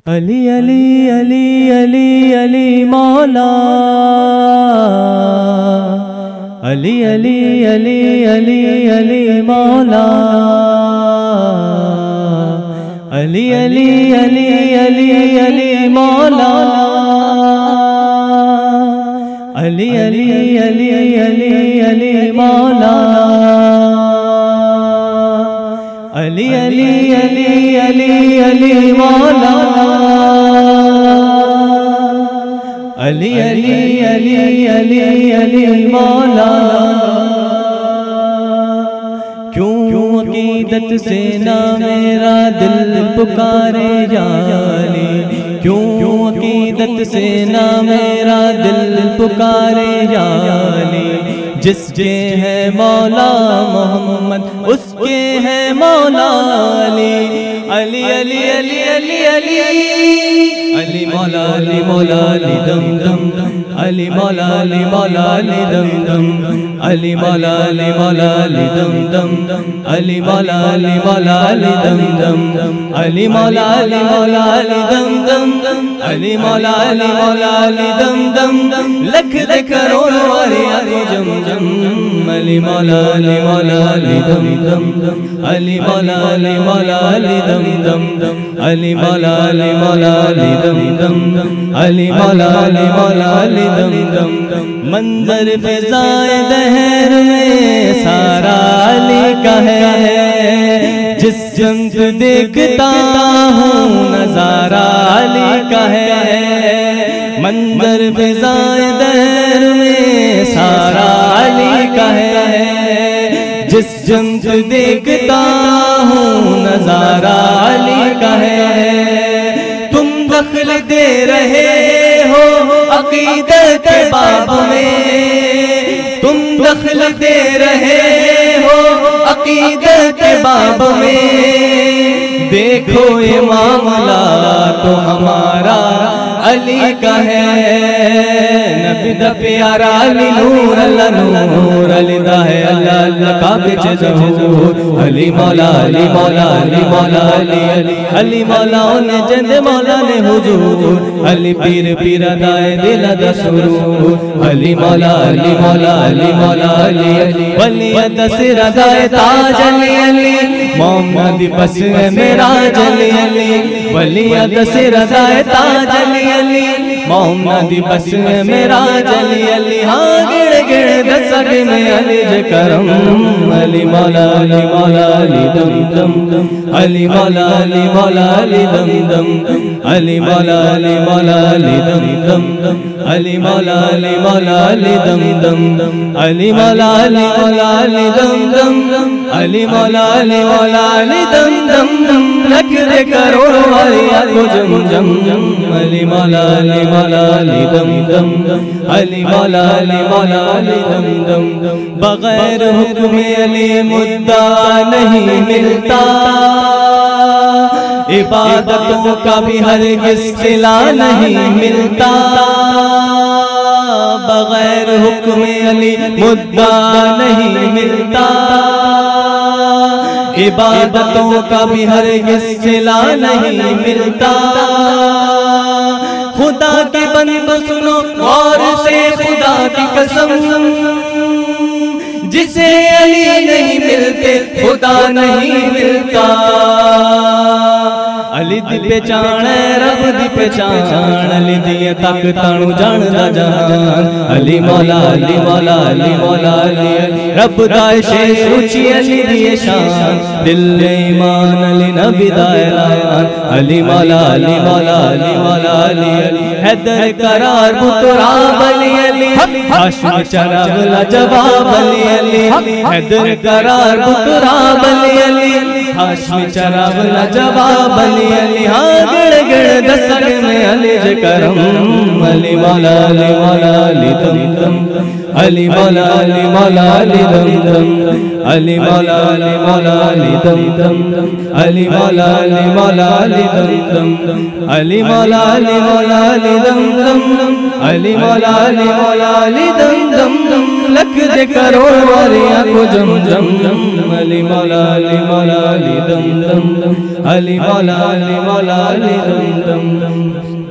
अली अली अली अली अली मौला, अली अली अली अली अली मौला, अली अली अली अली अली मौला, अली अली अली अली अली मौला, अली अली अली अली अली मौला, अली अली अली अली अली मौला। क्यों अकीदत से ना मेरा दिल पुकारे या अली, क्यों अकीदत से ना मेरा दिल पुकारे या अली। जिसके है मौला मोहम्मद उसके है मौला अली, अली अली अली अली अली अली मौला अली मौला अली दम दम, अली मौला अली मौला अली दम दम, अली मौला अली मौला अली दम दम, अली मौला अली मौला अली दम दम, अली मौला अली मौला अली दम दम, अली मौला अली मौला अली दम दम, लख दे करोड़ वाली आगो जम जम, अली मौला अली मौला अली दम दम, अली मौला अली मौला अली दम दम, अली मौला अली मौला अली दम दम, अली मौला अली मौला अली दम दम। मंजर फिज़ाए दहर में सारा अली का है, जिस जंत देखता हूँ नजारा अली का है। मंजर फिज़ाए दहर में सारा अली का है, जिस जंत देखता हूँ नजारा अली का है। तुम दखल दे रहे हो अकीदत के बाब में, तुम दखल दे रहे हो अकीदत के बाब में। देखो ये मामला तो हमारा अली का है, नबी दा प्यारा अली नूर अल्लाह नूर, अली दा है अल्लाह अल्लाह का बिच ज़हूर। अली मौला अली मौला अली मौला अली अली अली मौला ने जंद मौला ने हुजूर, अली पीर पीर दाए दिल दा सुरूर। अली मौला अली मौला अली मौला अली अली वली दसिर दाए ताज अली अली, मोहम्मद बस है मेरा अली अली, वली दसिर दाए ताज अली अली, मोहम्मद बस है मेरा अली अली। हाँ गिड़ गिड़ दसक में अली करम, अली मौला अली मौला अली दम दम, अली मौला अली मौला अली दम दम, अली मौला अली मौला अली दम दम, अली मौला अली मौला अली दम दम, अली मौला अली मौला अली दम दम, अली मौला अली मौला अली दम दम, लख दे करोड़ वाली आगो जम जम, अली मौला अली मौला अली दम दम, अली मौला अली मौला अली दम दम। बगैर हुक्म अली मुद्दा नहीं मिलता, इबादतों का भी हरगिज़ सिला नहीं मिलता। बगैर हुक्म अली मुद्दा नहीं मिलता, इबादतों का भी हरगिज़ सिला नहीं मिलता। खुदा के बंदो सुनो गौर से खुदा की कसम, जिसे अली नहीं मिलते खुदा नहीं मिलता। अली दी पहचान रब दी पहचान, अली दिए तक ताणू जानदा जहान। अली मौला अली मौला अली मौला अली रब दा शेर ऊंची अली दी शान, दिल ईमान अली नबी दा ऐलान। अली मौला अली मौला अली मौला अली हैदर करार बुतराब अली अली, हाशिम चराग लाजवाब अली अली, हैदर करार बुतराब अली अली, हाशिम चराग लाजवाब अली अली। हाँ गिड़ गिड़ दसक में अली करम, अली मौला अली मौला अली दम दम, अली मौला अली मौला अली दम दम, अली मौला अली मौला अली दम दम, अली मौला अली मौला अली दम दम, अली मौला अली मौला अली दम दम, अली मौला अली मौला अली दम दम। लख दे करो वारियां को जम जम जम अली मौला अली मौला अली दम दम अली मौला अली मौला अली दम दम।